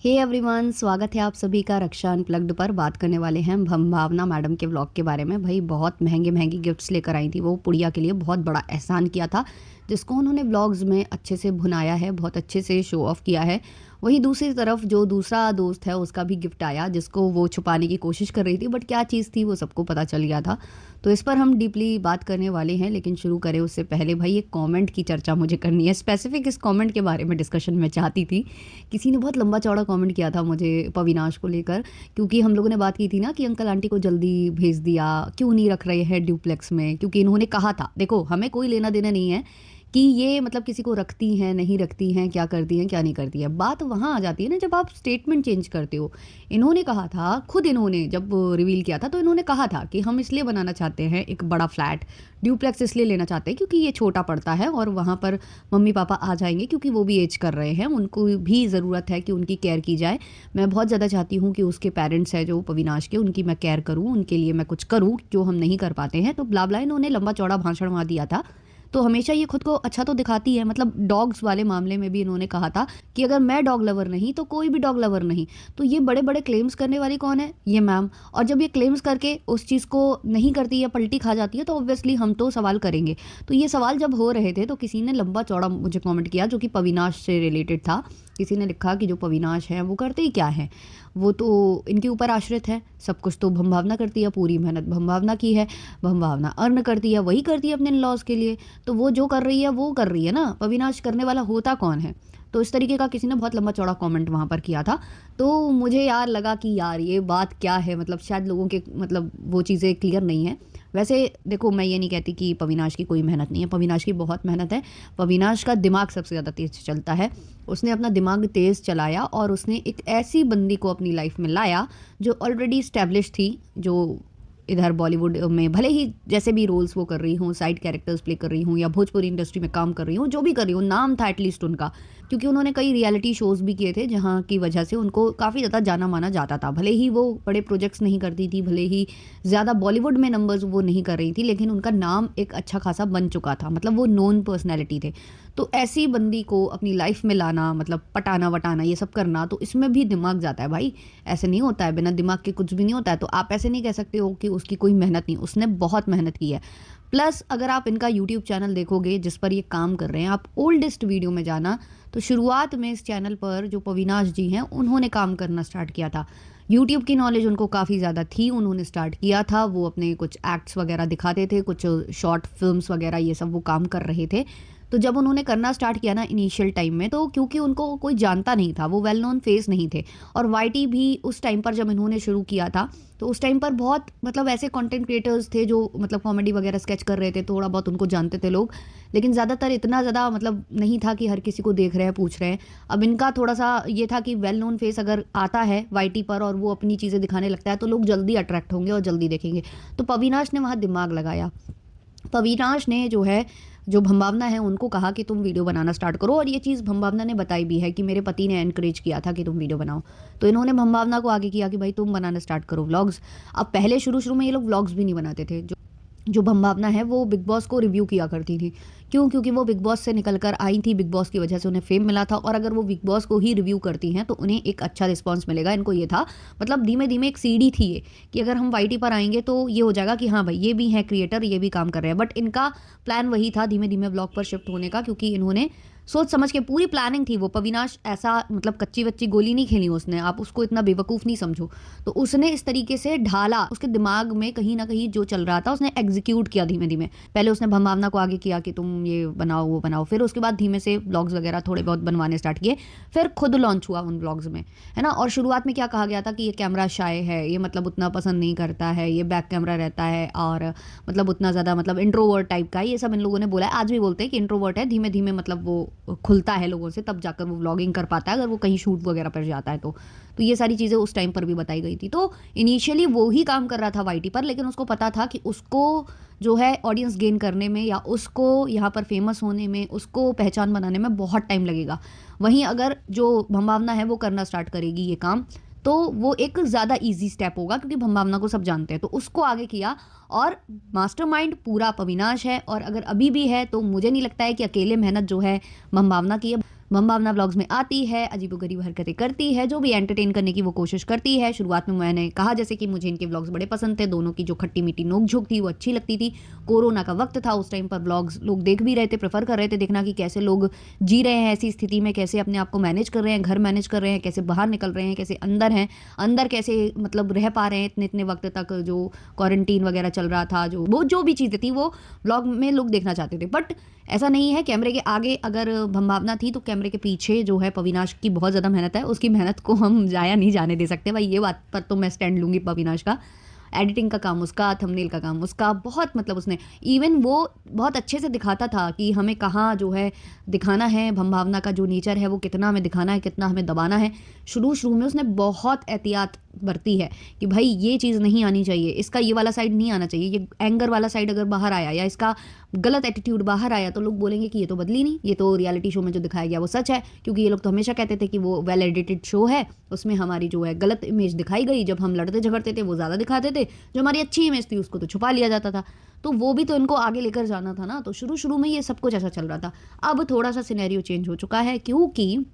Hey everyone, स्वागत है आप सभी का रक्षा अनप्लग्ड पर। बात करने वाले हैं हम भावना मैडम के व्लॉग के बारे में। भाई बहुत महंगे महंगे गिफ्ट्स लेकर आई थी वो पुड़िया के लिए। बहुत बड़ा एहसान किया था जिसको उन्होंने व्लॉग्स में अच्छे से भुनाया है, बहुत अच्छे से शो ऑफ किया है। वहीं दूसरी तरफ जो दूसरा दोस्त है उसका भी गिफ्ट आया जिसको वो छुपाने की कोशिश कर रही थी, बट क्या चीज़ थी वो सबको पता चल गया था। तो इस पर हम डीपली बात करने वाले हैं, लेकिन शुरू करें उससे पहले भाई एक कमेंट की चर्चा मुझे करनी है। स्पेसिफिक इस कमेंट के बारे में डिस्कशन मैं चाहती थी। किसी ने बहुत लंबा चौड़ा कमेंट किया था मुझे पविनाश को लेकर, क्योंकि हम लोगों ने बात की थी ना कि अंकल आंटी को जल्दी भेज दिया, क्यों नहीं रख रहे हैं ड्यूप्लेक्स में। क्योंकि इन्होंने कहा था, देखो हमें कोई लेना देना नहीं है कि ये मतलब किसी को रखती हैं नहीं रखती हैं, क्या करती हैं क्या नहीं करती है। बात वहाँ आ जाती है ना जब आप स्टेटमेंट चेंज करते हो। इन्होंने कहा था, खुद इन्होंने जब रिवील किया था तो इन्होंने कहा था कि हम इसलिए बनाना चाहते हैं एक बड़ा फ्लैट, ड्यूप्लेक्स इसलिए लेना चाहते हैं क्योंकि ये छोटा पड़ता है और वहाँ पर मम्मी पापा आ जाएंगे क्योंकि वो भी एज कर रहे हैं, उनको भी ज़रूरत है कि उनकी केयर की जाए। मैं बहुत ज़्यादा चाहती हूँ कि उसके पेरेंट्स हैं जो पविनाश के, उनकी मैं केयर करूँ, उनके लिए मैं कुछ करूँ जो हम नहीं कर पाते हैं। तो ब्ला इन्होंने लंबा चौड़ा भाषण वहाँ दिया था। तो हमेशा ये खुद को अच्छा तो दिखाती है। मतलब डॉग्स वाले मामले में भी इन्होंने कहा था कि अगर मैं डॉग लवर नहीं तो कोई भी डॉग लवर नहीं। तो ये बड़े बड़े क्लेम्स करने वाली कौन है? ये मैम। और जब ये क्लेम्स करके उस चीज़ को नहीं करती है, पलटी खा जाती है, तो ऑब्वियसली हम तो सवाल करेंगे। तो ये सवाल जब हो रहे थे तो किसी ने लंबा चौड़ा मुझे कॉमेंट किया जो कि पविनाश से रिलेटेड था। किसी ने लिखा कि जो पविनाश है वो करते ही क्या है, वो तो इनके ऊपर आश्रित है, सब कुछ तो भमभावना करती है, पूरी मेहनत भमभावना की है, भमभावना अर्न करती है, वही करती है अपने इन-लॉज के लिए। तो वो जो कर रही है वो कर रही है ना, अविनाश करने वाला होता कौन है? तो इस तरीके का किसी ने बहुत लंबा चौड़ा कमेंट वहाँ पर किया था। तो मुझे यार लगा कि यार ये बात क्या है, मतलब शायद लोगों के मतलब वो चीज़ें क्लियर नहीं है। वैसे देखो, मैं ये नहीं कहती कि पविनाश की कोई मेहनत नहीं है, पविनाश की बहुत मेहनत है। पविनाश का दिमाग सबसे ज़्यादा तेज़ चलता है। उसने अपना दिमाग तेज़ चलाया और उसने एक ऐसी बंदी को अपनी लाइफ में लाया जो ऑलरेडी इस्टेब्लिश थी, जो इधर बॉलीवुड में भले ही जैसे भी रोल्स वो कर रही हूँ, साइड कैरेक्टर्स प्ले कर रही हूँ या भोजपुरी इंडस्ट्री में काम कर रही हूँ, जो भी कर रही हूँ, नाम था एटलीस्ट उनका। क्योंकि उन्होंने कई रियलिटी शोज़ भी किए थे जहाँ की वजह से उनको काफ़ी ज़्यादा जाना माना जाता था। भले ही वो बड़े प्रोजेक्ट्स नहीं करती थी, भले ही ज़्यादा बॉलीवुड में नंबर्स वो नहीं कर रही थी, लेकिन उनका नाम एक अच्छा खासा बन चुका था। मतलब वो नोन पर्सनैलिटी थे। तो ऐसी बंदी को अपनी लाइफ में लाना, मतलब पटाना वटाना ये सब करना, तो इसमें भी दिमाग जाता है भाई। ऐसे नहीं होता है, बिना दिमाग के कुछ भी नहीं होता है। तो आप ऐसे नहीं कह सकते हो कि उसकी कोई मेहनत नहीं, उसने बहुत मेहनत की है। प्लस अगर आप इनका यूट्यूब चैनल देखोगे जिस पर ये काम कर रहे हैं, आप ओल्डेस्ट वीडियो में जाना, तो शुरुआत में इस चैनल पर जो पविनाश जी हैं उन्होंने काम करना स्टार्ट किया था। यूट्यूब की नॉलेज उनको काफ़ी ज़्यादा थी, उन्होंने स्टार्ट किया था, वो अपने कुछ एक्ट्स वगैरह दिखाते थे, कुछ शॉर्ट फिल्म्स वगैरह ये सब वो काम कर रहे थे। तो जब उन्होंने करना स्टार्ट किया ना इनिशियल टाइम में, तो क्योंकि उनको कोई जानता नहीं था, वो वेल नोन फेस नहीं थे। और वाईटी भी उस टाइम पर जब इन्होंने शुरू किया था, तो उस टाइम पर बहुत मतलब ऐसे कंटेंट क्रिएटर्स थे जो मतलब कॉमेडी वगैरह स्केच कर रहे थे, थोड़ा बहुत उनको जानते थे लोग, लेकिन ज़्यादातर इतना ज़्यादा मतलब नहीं था कि हर किसी को देख रहे हैं, पूछ रहे हैं। अब इनका थोड़ा सा ये था कि वेल नोन फेस अगर आता है वाईटी पर और वो अपनी चीज़ें दिखाने लगता है तो लोग जल्दी अट्रैक्ट होंगे और जल्दी देखेंगे। तो पविनाश ने वहाँ दिमाग लगाया। पविनाश ने जो है, जो भंभावना है, उनको कहा कि तुम वीडियो बनाना स्टार्ट करो। और ये चीज़ भंभावना ने बताई भी है कि मेरे पति ने एनकरेज किया था कि तुम वीडियो बनाओ। तो इन्होंने भंभावना को आगे किया कि भाई तुम बनाना स्टार्ट करो व्लॉग्स। अब पहले शुरू में ये लोग व्लॉग्स भी नहीं बनाते थे। जो भंभावना है वो बिग बॉस को रिव्यू किया करती थी। क्यों? क्योंकि वो बिग बॉस से निकल कर आई थी, बिग बॉस की वजह से उन्हें फेम मिला था। और अगर वो बिग बॉस को ही रिव्यू करती हैं तो उन्हें एक अच्छा रिस्पांस मिलेगा। इनको ये था, मतलब धीमे धीमे एक सीढ़ी थी ये, कि अगर हम वाईटी पर आएंगे तो ये हो जाएगा कि हाँ भाई ये भी है क्रिएटर, ये भी काम कर रहे हैं। बट इनका प्लान वही था धीमे धीमे ब्लॉग पर शिफ्ट होने का, क्योंकि इन्होंने सोच समझ के, पूरी प्लानिंग थी वो। पविनाश ऐसा मतलब कच्ची वच्ची गोली नहीं खेली उसने, आप उसको इतना बेवकूफ़ नहीं समझो। तो उसने इस तरीके से ढाला, उसके दिमाग में कहीं ना कहीं जो चल रहा था उसने एग्जीक्यूट किया धीमे धीमे। पहले उसने भंभावना को आगे किया कि तुम ये बनाओ वो बनाओ, फिर उसके बाद धीमे से ब्लॉग्स वगैरह थोड़े बहुत बनवाने स्टार्ट किए, फिर खुद लॉन्च हुआ उन ब्लॉग्स में, है ना। और शुरुआत में क्या कहा गया था कि ये कैमरा शाय है, ये मतलब उतना पसंद नहीं करता है, ये बैक कैमरा रहता है और मतलब उतना ज़्यादा मतलब इंट्रोवर्ट टाइप का है, ये सब इन लोगों ने बोला है। आज भी बोलते हैं कि इंट्रोवर्ट है, धीमे धीमे मतलब वो खुलता है लोगों से, तब जाकर वो व्लॉगिंग कर पाता है अगर वो कहीं शूट वगैरह पर जाता है तो ये सारी चीज़ें उस टाइम पर भी बताई गई थी। तो इनिशियली वो ही काम कर रहा था वाईटी पर, लेकिन उसको पता था कि उसको जो है ऑडियंस गेन करने में या उसको यहाँ पर फेमस होने में, उसको पहचान बनाने में बहुत टाइम लगेगा। वहीं अगर जो भंभावना है वो करना स्टार्ट करेगी ये काम, तो वो एक ज़्यादा इजी स्टेप होगा, क्योंकि भंभावना को सब जानते हैं। तो उसको आगे किया और मास्टरमाइंड पूरा पविनाश है। और अगर अभी भी है तो मुझे नहीं लगता है कि अकेले मेहनत जो है भंभावना की है। बम भावना व्लॉग्स में आती है, अजीबोगरीब हरकतें करती है, जो भी एंटरटेन करने की वो कोशिश करती है। शुरुआत में मैंने कहा जैसे कि मुझे इनके व्लॉग्स बड़े पसंद थे, दोनों की जो खट्टी मीठी नोक झोंक थी वो अच्छी लगती थी। कोरोना का वक्त था, उस टाइम पर व्लॉग्स लोग देख भी रहे थे, प्रेफर कर रहे थे देखना कि कैसे लोग जी रहे हैं ऐसी स्थिति में, कैसे अपने आप को मैनेज कर रहे हैं, घर मैनेज कर रहे हैं, कैसे बाहर निकल रहे हैं, कैसे अंदर हैं, अंदर कैसे मतलब रह पा रहे हैं इतने इतने वक्त तक, जो क्वारंटीन वगैरह चल रहा था, जो भी चीज़ें थी वो व्लॉग में लोग देखना चाहते थे। बट ऐसा नहीं है, कैमरे के आगे अगर भावना थी तो कैमरे के पीछे जो है पविनाश की बहुत ज़्यादा मेहनत है, उसकी मेहनत को हम जाया नहीं जाने दे सकते भाई, ये बात पर तो मैं स्टैंड लूँगी पविनाश का। एडिटिंग का काम उसका, थंबनेल का काम उसका, बहुत मतलब उसने इवन वो बहुत अच्छे से दिखाता था कि हमें कहाँ जो है दिखाना है, भावना का जो नेचर है वो कितना हमें दिखाना है, कितना हमें दबाना है। शुरू में उसने बहुत एहतियात बरती है कि भाई ये चीज़ नहीं आनी चाहिए, इसका ये वाला साइड नहीं आना चाहिए, ये एंगर वाला साइड अगर बाहर आया या इसका गलत एटीट्यूड बाहर आया तो लोग बोलेंगे कि ये तो बदली नहीं, ये तो रियलिटी शो में जो दिखाया गया वो सच है। क्योंकि ये लोग तो हमेशा कहते थे कि वो वेल एडिटेड शो है, उसमें हमारी जो है गलत इमेज दिखाई गई, जब हम लड़ते झगड़ते थे वो ज़्यादा दिखाते थे, जो हमारी अच्छी इमेज थी उसको तो छुपा लिया जाता था। तो वो भी तो इनको आगे लेकर जाना था ना, तो शुरू में ये सब कुछ ऐसा चल रहा था। अब थोड़ा सा सिनेरियो चेंज हो चुका है, क्योंकि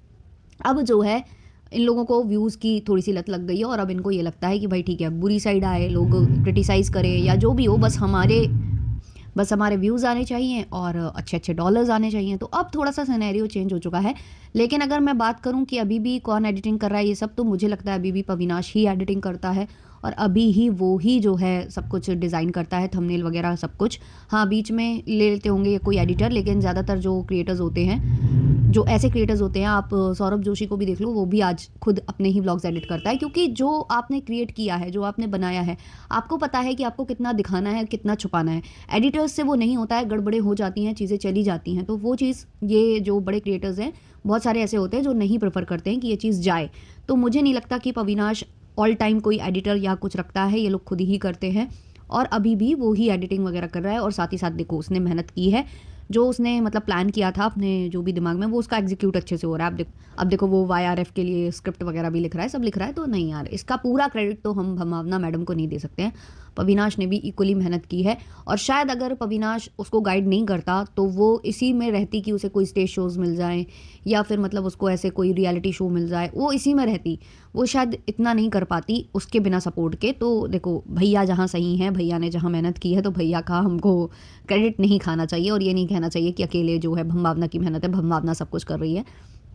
अब जो है इन लोगों को व्यूज़ की थोड़ी सी लत लग गई है, और अब इनको ये लगता है कि भाई ठीक है, बुरी साइड आए, लोग क्रिटिसाइज़ करें या जो भी हो, बस हमारे व्यूज़ आने चाहिए और अच्छे अच्छे डॉलर्स आने चाहिए। तो अब थोड़ा सा सिनेरियो चेंज हो चुका है। लेकिन अगर मैं बात करूं कि अभी भी कौन एडिटिंग कर रहा है ये सब, तो मुझे लगता है अभी भी पविनाश ही एडिटिंग करता है, और अभी ही वो ही जो है सब कुछ डिज़ाइन करता है, थंबनेल वगैरह सब कुछ। हाँ, बीच में ले लेते होंगे कोई एडिटर, लेकिन ज़्यादातर जो क्रिएटर्स होते हैं, जो ऐसे क्रिएटर्स होते हैं, आप सौरभ जोशी को भी देख लो, वो भी आज खुद अपने ही व्लॉग्स एडिट करता है। क्योंकि जो आपने क्रिएट किया है, जो आपने बनाया है, आपको पता है कि आपको कितना दिखाना है, कितना छुपाना है। एडिटर्स से वो नहीं होता है, गड़बड़े हो जाती हैं, चीज़ें चली जाती हैं। तो वो चीज़, ये जो बड़े क्रिएटर्स हैं बहुत सारे ऐसे होते हैं जो नहीं प्रेफर करते हैं कि ये चीज़ जाए। तो मुझे नहीं लगता कि पविनाश ऑल टाइम कोई एडिटर या कुछ रखता है, ये लोग खुद ही करते हैं, और अभी भी वो ही एडिटिंग वगैरह कर रहा है। और साथ ही साथ देखो उसने मेहनत की है, जो उसने मतलब प्लान किया था अपने जो भी दिमाग में, वो उसका एग्जीक्यूट अच्छे से हो रहा है। अब देखो वो YRF के लिए स्क्रिप्ट वगैरह भी लिख रहा है, सब लिख रहा है। तो नहीं यार, इसका पूरा क्रेडिट तो हम भावना मैडम को नहीं दे सकते हैं, पविनाश ने भी इक्वली मेहनत की है। और शायद अगर पविनाश उसको गाइड नहीं करता तो वो इसी में रहती कि उसे कोई स्टेज शोज़ मिल जाए, या फिर मतलब उसको ऐसे कोई रियलिटी शो मिल जाए, वो इसी में रहती, वो शायद इतना नहीं कर पाती उसके बिना सपोर्ट के। तो देखो भैया जहाँ सही हैं, भैया ने जहाँ मेहनत की है, तो भैया का हमको क्रेडिट नहीं खाना चाहिए, और ये नहीं कहना चाहिए कि अकेले जो है भावना की मेहनत है, भावना सब कुछ कर रही है।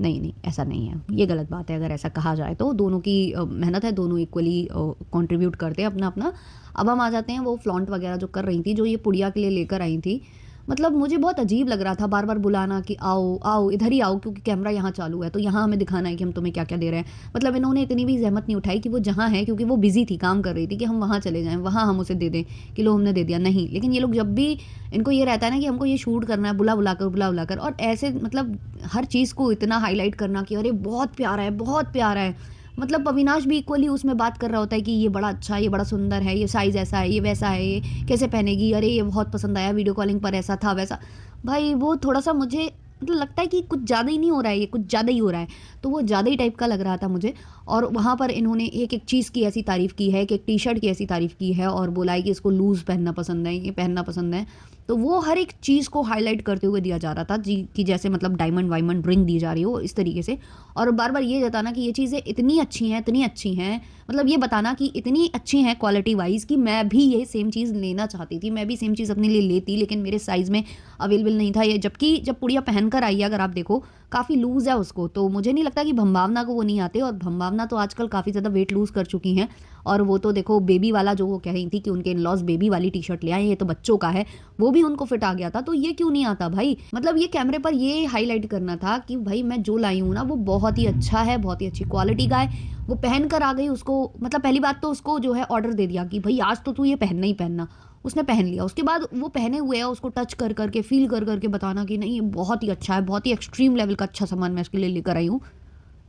नहीं, ऐसा नहीं है, ये गलत बात है अगर ऐसा कहा जाए तो। दोनों की मेहनत है, दोनों इक्वली कंट्रीब्यूट करते हैं अपना अपना। अब हम आ जाते हैं वो फ्लॉन्ट वगैरह जो कर रही थी, जो ये पुड़िया के लिए लेकर आई थी। मतलब मुझे बहुत अजीब लग रहा था बार बार बुलाना कि आओ आओ इधर ही आओ, क्योंकि कैमरा यहाँ चालू है तो यहाँ हमें दिखाना है कि हम तुम्हें क्या क्या दे रहे हैं। मतलब इन्होंने इतनी भी जहमत नहीं उठाई कि वो जहाँ है, क्योंकि वो बिजी थी, काम कर रही थी, कि हम वहाँ चले जाएँ, वहाँ हम उसे दे दें कि लो हमने दे दिया, नहीं। लेकिन ये लोग जब भी, इनको ये रहता है ना कि हमको ये शूट करना है, बुला बुला कर, और ऐसे मतलब हर चीज़ को इतना हाईलाइट करना कि अरे बहुत प्यारा है, बहुत प्यारा है। मतलब अविनाश भी इक्वली उसमें बात कर रहा होता है कि ये बड़ा अच्छा है, ये बड़ा सुंदर है, ये साइज़ ऐसा है, ये वैसा है, ये कैसे पहनेगी, अरे ये बहुत पसंद आया, वीडियो कॉलिंग पर ऐसा था वैसा। भाई वो थोड़ा सा मुझे मतलब लगता है कि कुछ ज़्यादा ही नहीं हो रहा है, ये कुछ ज़्यादा ही हो रहा है, तो वो ज़्यादा ही टाइप का लग रहा था मुझे। और वहाँ पर इन्होंने एक एक चीज़ की ऐसी तारीफ़ की है, कि एक टी शर्ट की ऐसी तारीफ़ की है, और बोला है कि इसको लूज़ पहनना पसंद है, ये पहनना पसंद है। तो वो हर एक चीज़ को हाईलाइट करते हुए दिया जा रहा था जी, कि जैसे मतलब डायमंड वायमंड रिंग दी जा रही हो इस तरीके से। और बार बार ये जताना कि ये चीज़ें इतनी अच्छी हैं, इतनी अच्छी हैं, मतलब ये बताना कि इतनी अच्छी हैं क्वालिटी वाइज कि मैं भी ये सेम चीज़ लेना चाहती थी, मैं भी सेम चीज़ अपने लिए लेती, लेकिन मेरे साइज़ में अवेलेबल नहीं था ये। जबकि जब पुड़िया पहन कर आई है, अगर आप देखो काफ़ी लूज़ है उसको, तो मुझे नहीं लगता कि भावना को वो नहीं आते। और भावना तो आजकल काफ़ी ज़्यादा वेट लूज़ कर चुकी हैं, और वो तो देखो बेबी वाला जो वो कह रही थी कि उनके इन-लॉज़ बेबी वाली टी शर्ट ले आए, ये तो बच्चों का है, वो भी उनको फिट आ गया था। तो ये क्यों नहीं आता भाई? मतलब ये कैमरे पर ये हाईलाइट करना था कि भाई मैं जो लाई हूँ ना वो बहुत ही अच्छा है, बहुत ही अच्छी क्वालिटी का है। वो पहन कर आ गई, उसको मतलब पहली बात तो उसको जो है ऑर्डर दे दिया कि भाई आज तो तू ये पहनना ही पहनना, उसने पहन लिया। उसके बाद वो पहने हुए है, उसको टच कर करके फील कर करके बताना कि नहीं ये बहुत ही अच्छा है, बहुत ही एक्सट्रीम लेवल का अच्छा सामान मैं इसके लिए लेकर आई हूँ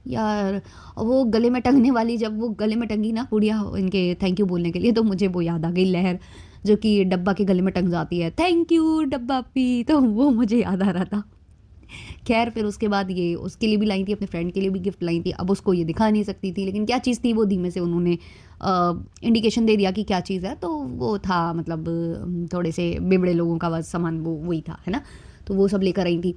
यार। वो गले में टंगने वाली, जब वो गले में टंगी ना पुड़िया इनके थैंक यू बोलने के लिए, तो मुझे वो याद आ गई लहर, जो कि डब्बा के गले में टंग जाती है, थैंक यू डब्बा पी, तो वो मुझे याद आ रहा था। खैर फिर उसके बाद ये उसके लिए भी लाई थी, अपने फ्रेंड के लिए भी गिफ्ट लाई थी। अब उसको ये दिखा नहीं सकती थी, लेकिन क्या चीज़ थी वो धीमे से उन्होंने इंडिकेशन दे दिया कि क्या चीज़ है। तो वो था मतलब थोड़े से बिबड़े लोगों का बस सामान, वो वही था, है ना। तो वो सब लेकर आई थी।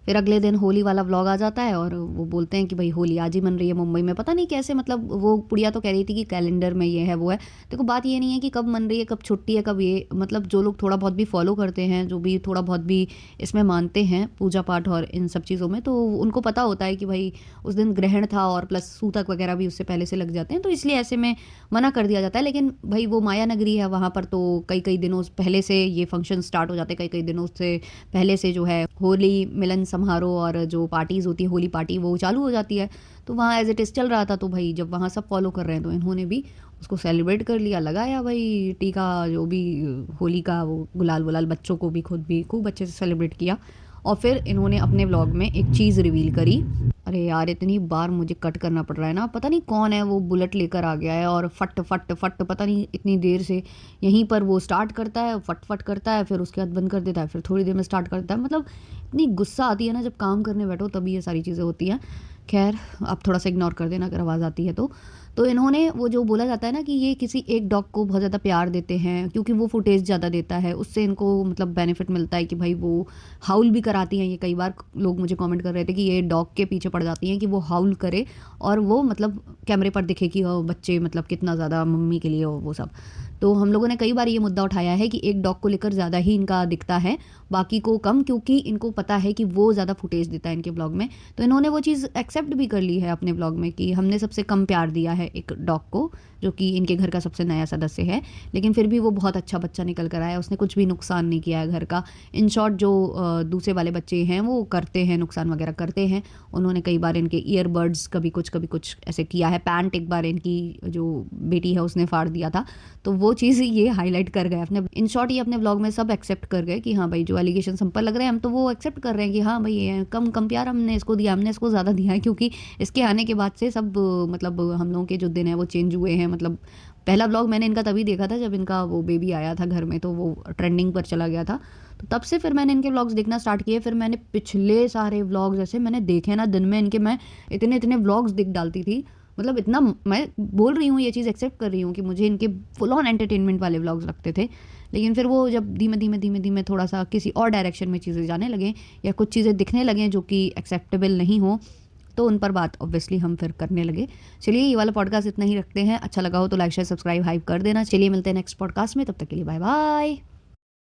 फिर अगले दिन होली वाला व्लॉग आ जाता है और वो बोलते हैं कि भाई होली आज ही मन रही है मुंबई में। पता नहीं कैसे, मतलब वो पुड़िया तो कह रही थी कि कैलेंडर में ये है वो है। देखो बात ये नहीं है कि कब मन रही है, कब छुट्टी है, कब ये, मतलब जो लोग थोड़ा बहुत भी फॉलो करते हैं, जो भी थोड़ा बहुत भी इसमें मानते हैं पूजा पाठ और इन सब चीज़ों में, तो उनको पता होता है कि भाई उस दिन ग्रहण था और प्लस सूतक वगैरह भी उससे पहले से लग जाते हैं, तो इसलिए ऐसे में मना कर दिया जाता है। लेकिन भाई वो माया नगरी है, वहाँ पर तो कई कई दिनों पहले से ये फंक्शन स्टार्ट हो जाते हैं, कई कई दिनों से पहले से जो है होली मिलन समारोह और जो पार्टीज़ होती है होली पार्टी वो चालू हो जाती है। तो वहाँ एज इट इज़ चल रहा था, तो भाई जब वहाँ सब फॉलो कर रहे हैं तो इन्होंने भी उसको सेलिब्रेट कर लिया, लगाया भाई टीका, जो भी होली का वो गुलाल वुलाल, बच्चों को भी खुद भी खूब अच्छे से सेलिब्रेट किया। और फिर इन्होंने अपने व्लॉग में एक चीज़ रिवील करी। अरे यार इतनी बार मुझे कट करना पड़ रहा है ना, पता नहीं कौन है वो बुलेट लेकर आ गया है और फट फट फट पता नहीं इतनी देर से यहीं पर वो स्टार्ट करता है, फट फट करता है, फिर उसके बाद बंद कर देता है, फिर थोड़ी देर में स्टार्ट करता है। मतलब इतनी गुस्सा आती है ना जब काम करने बैठो, तभी ये सारी चीज़ें होती हैं। खैर आप थोड़ा सा इग्नोर कर देना अगर आवाज़ आती है तो इन्होंने वो जो बोला जाता है ना कि ये किसी एक डॉग को बहुत ज़्यादा प्यार देते हैं क्योंकि वो फुटेज ज़्यादा देता है, उससे इनको मतलब बेनिफिट मिलता है कि भाई वो हाउल भी कराती हैं। ये कई बार लोग मुझे कमेंट कर रहे थे कि ये डॉग के पीछे पड़ जाती हैं कि वो हाउल करे और वो मतलब कैमरे पर दिखे कि बच्चे मतलब कितना ज़्यादा मम्मी के लिए वो सब। तो हम लोगों ने कई बार ये मुद्दा उठाया है कि एक डॉग को लेकर ज़्यादा ही इनका दिखता है, बाकी को कम, क्योंकि इनको पता है कि वो ज़्यादा फुटेज देता है इनके ब्लॉग में। तो इन्होंने वो चीज़ एक्सेप्ट भी कर ली है अपने ब्लॉग में कि हमने सबसे कम प्यार दिया है एक डॉग को, जो कि इनके घर का सबसे नया सदस्य है, लेकिन फिर भी वो बहुत अच्छा बच्चा निकल कर आया, उसने कुछ भी नुकसान नहीं किया है घर का। इन शॉर्ट जो दूसरे वाले बच्चे हैं वो करते हैं, नुकसान वगैरह करते हैं। उन्होंने कई बार इनके ईयरबड्स कभी कुछ ऐसे किया है, पैंट एक बार इनकी जो बेटी है उसने फाड़ दिया था, तो वो चीज़ ये हाईलाइट कर गए अपने। इन शॉर्ट ये अपने ब्लॉग में सब एक्सेप्ट कर गए कि हाँ भाई जो एलिगेशन हम पर लग रहे हैं हम तो वो एक्सेप्ट कर रहे हैं कि हाँ भाई ये कम कम प्यार हमने इसको दिया, हमने इसको ज़्यादा दिया है, क्योंकि इसके आने के बाद से सब मतलब हम लोगों के जो दिन है वो चेंज हुए हैं। मतलब पहला ब्लॉग मैंने इनका तभी देखा था जब इनका वो बेबी आया था घर में, तो वो ट्रेंडिंग पर चला गया था, तो तब से फिर मैंने इनके व्लॉग्स देखना स्टार्ट किए। फिर मैंने पिछले सारे व्लॉग्स ऐसे मैंने देखे ना, दिन में इनके मैं इतने इतने व्लॉग्स दिख डालती थी, मतलब इतना मैं बोल रही हूँ, ये चीज़ एक्सेप्ट कर रही हूँ कि मुझे इनके फुल ऑन एंटरटेनमेंट वाले व्लॉग्स लगते थे। लेकिन फिर वो जब धीमे धीमे धीमे धीमे थोड़ा सा किसी और डायरेक्शन में चीज़ें जाने लगे या कुछ चीज़ें दिखने लगें जो कि एक्सेप्टेबल नहीं हो, तो उन पर बात ऑब्वियसली हम फिर करने लगे। चलिए ये वाला पॉडकास्ट इतना ही रखते हैं, अच्छा लगा हो तो लाइक शेयर सब्सक्राइब हाइप कर देना। चलिए मिलते हैं नेक्स्ट पॉडकास्ट में, तब तक के लिए बाय बाय।